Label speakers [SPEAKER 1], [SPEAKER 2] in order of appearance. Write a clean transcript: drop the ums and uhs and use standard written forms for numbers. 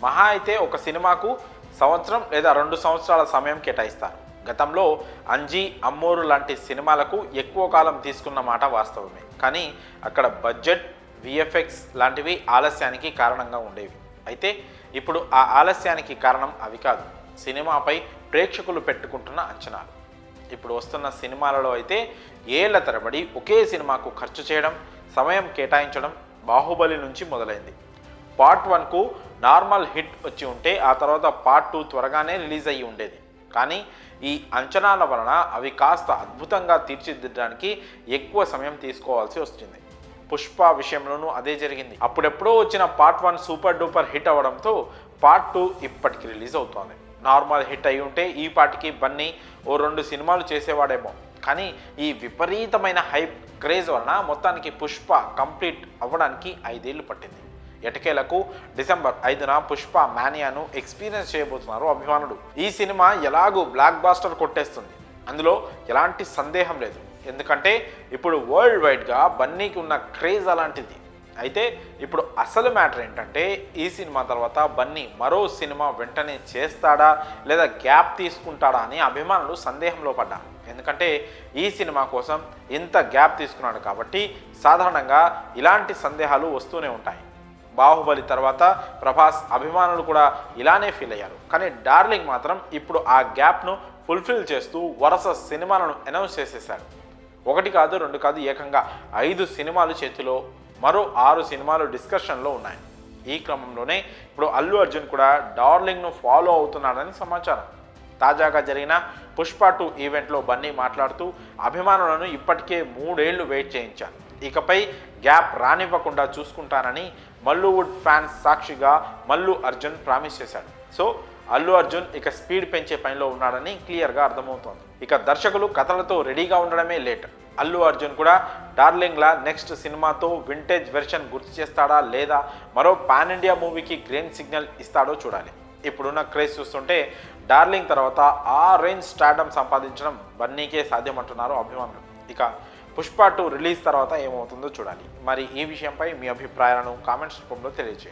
[SPEAKER 1] మహా అయితే ఒక సినిమాకు సంవత్సరం లేదా 2 సంవత్సరాల సమయం కేటాయిస్తారు. గతంలో అంజీ, అమ్మోరు లాంటి సినిమాలకు ఎక్కువ కాలం తీసుకున్న మాట వాస్తవమే. కానీ అక్కడ బడ్జెట్, విఎఫ్ఎక్స్ లాంటివి ఆలస్యానికి కారణంగా ఉండేవి. అయితే ఇప్పుడు ఆ ఆలస్యానికి కారణం అవి కాదు, సినిమాపై ప్రేక్షకులు పెట్టుకుంటున్న అంచనాలు. ఇప్పుడు వస్తున్న సినిమాలలో అయితే ఏళ్ల తరబడి ఒకే సినిమాకు ఖర్చు చేయడం, సమయం కేటాయించడం బాహుబలి నుంచి మొదలైంది. పార్ట్ 1కు నార్మల్ హిట్ వచ్చి ఉంటే ఆ తర్వాత పార్ట్ 2 త్వరగానే రిలీజ్ అయ్యి ఉండేది. కానీ ఈ అంచనాల వలన అవి కాస్త అద్భుతంగా తీర్చిదిద్దడానికి ఎక్కువ సమయం తీసుకోవాల్సి వచ్చింది. పుష్ప విషయంలోనూ అదే జరిగింది. అప్పుడెప్పుడో వచ్చిన పార్ట్ 1 సూపర్ డూపర్ హిట్ అవ్వడంతో పార్ట్ 2 ఇప్పటికి రిలీజ్ అవుతోంది. నార్మల్ హిట్ అయి ఉంటే ఈ పాటికి బన్నీ ఓ 2 సినిమాలు చేసేవాడేమో. కానీ ఈ విపరీతమైన హైప్, క్రేజ్ వలన మొత్తానికి పుష్ప కంప్లీట్ అవ్వడానికి 5 ఏళ్ళు పట్టింది. ఎటకేలకు డిసెంబర్ 5న పుష్ప మానియాను ఎక్స్పీరియన్స్ చేయబోతున్నారు అభిమానులు. ఈ సినిమా ఎలాగూ బ్లాక్ బాస్టర్ కొట్టేస్తుంది, అందులో ఎలాంటి సందేహం లేదు. ఎందుకంటే ఇప్పుడు వరల్డ్ వైడ్గా బన్నీకి ఉన్న క్రేజ్ అలాంటిది. అయితే ఇప్పుడు అసలు మ్యాటర్ ఏంటంటే, ఈ సినిమా తర్వాత బన్నీ మరో సినిమా వెంటనే చేస్తాడా లేదా గ్యాప్ తీసుకుంటాడా అని అభిమానులు సందేహంలో పడ్డారు. ఎందుకంటే ఈ సినిమా కోసం ఇంత గ్యాప్ తీసుకున్నాడు కాబట్టి సాధారణంగా ఇలాంటి సందేహాలు వస్తూనే ఉంటాయి. బాహుబలి తర్వాత ప్రభాస్ అభిమానులు కూడా ఇలానే ఫీల్ అయ్యారు. కానీ డార్లింగ్ మాత్రం ఇప్పుడు ఆ గ్యాప్ను ఫుల్ఫిల్ చేస్తూ వరుస సినిమాలను అనౌన్స్ చేసేశాడు. 1 కాదు 2 కాదు, ఏకంగా 5 సినిమాలు చేతిలో, మరో 6 సినిమాలు డిస్కషన్లో ఉన్నాయి. ఈ క్రమంలోనే ఇప్పుడు అల్లు అర్జున్ కూడా డార్లింగ్ను ఫాలో అవుతున్నాడని సమాచారం. తాజాగా జరిగిన పుష్ప 2 ఈవెంట్లో బన్నీ మాట్లాడుతూ అభిమానులను ఇప్పటికే 3 ఏళ్లు వెయిట్ చేయించాను, ఇకపై గ్యాప్ రానివ్వకుండా చూసుకుంటానని మల్లువుడ్ ఫ్యాన్స్ సాక్షిగా మల్లు అర్జున్ ప్రామిస్ చేశాడు. సో అల్లు అర్జున్ ఇక స్పీడ్ పెంచే పనిలో ఉన్నాడని క్లియర్గా అర్థమవుతోంది. ఇక దర్శకులు కథలతో రెడీగా ఉండడమే లేట్. అల్లు అర్జున్ కూడా డార్లింగ్లా నెక్స్ట్ సినిమాతో వింటేజ్ వెర్షన్ గుర్తు చేస్తాడా లేదా మరో పాన్ ఇండియా మూవీకి గ్రీన్ సిగ్నల్ ఇస్తాడో చూడాలి. ఇప్పుడున్న క్రేజ్ చూస్తుంటే డార్లింగ్ తర్వాత ఆ రేంజ్ స్టార్డమ్ సంపాదించడం బన్నీకే సాధ్యమంటున్నారు అభిమానులు. ఇక పుష్ప 2 రిలీజ్ తర్వాత ఏమవుతుందో చూడాలి. మరి ఈ విషయంపై మీ అభిప్రాయాలను కామెంట్స్ రూపంలో తెలియజేయండి.